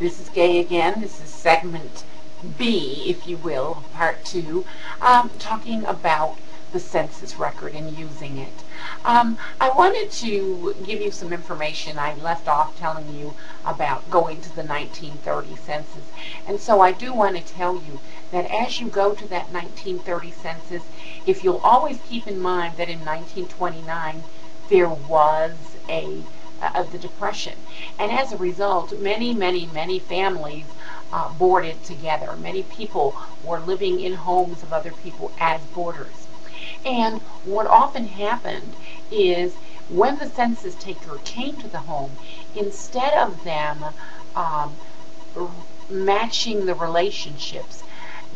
This is Gay again. This is segment B, if you will, part 2, talking about the census record and using it. I wanted to give you some information. I left off telling you about going to the 1930 census. And so I do want to tell you that as you go to that 1930 census, if you'll always keep in mind that in 1929 there was the Depression. And as a result, many families boarded together. Many people were living in homes of other people as boarders. And what often happened is when the census taker came to the home, instead of them matching the relationships,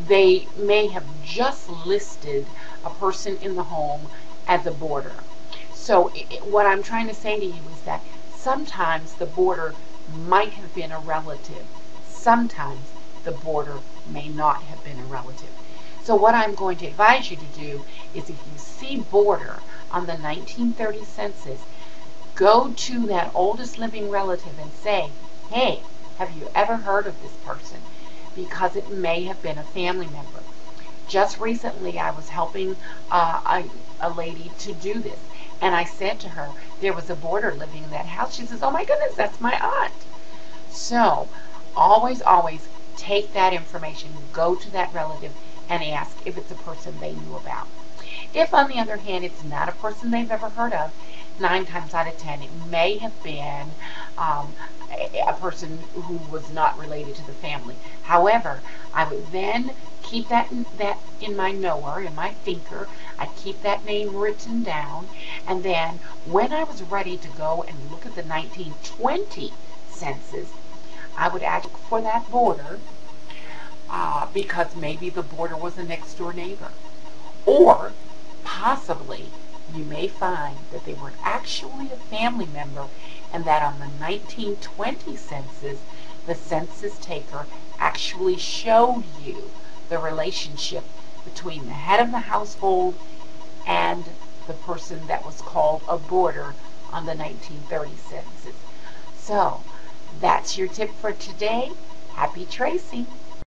they may have just listed a person in the home as a boarder. So what I'm trying to say to you is that sometimes the boarder might have been a relative. Sometimes the boarder may not have been a relative. So what I'm going to advise you to do is if you see boarder on the 1930 census, go to that oldest living relative and say, hey, have you ever heard of this person? Because it may have been a family member. Just recently I was helping a lady to do this. And I said to her, there was a boarder living in that house. She says, oh my goodness, that's my aunt. So always take that information, go to that relative and ask if it's a person they knew about. If, on the other hand, it's not a person they've ever heard of, 9 times out of 10, it may have been a person who was not related to the family. However, I would then keep that in my knower, in my thinker. I'd keep that name written down, and then when I was ready to go and look at the 1920 census, I would ask for that boarder because maybe the boarder was a next door neighbor. Or possibly you may find that they were actually a family member and that on the 1920 census, the census taker actually showed you the relationship between the head of the household and the person that was called a boarder on the 1930 census. So, that's your tip for today. Happy tracing!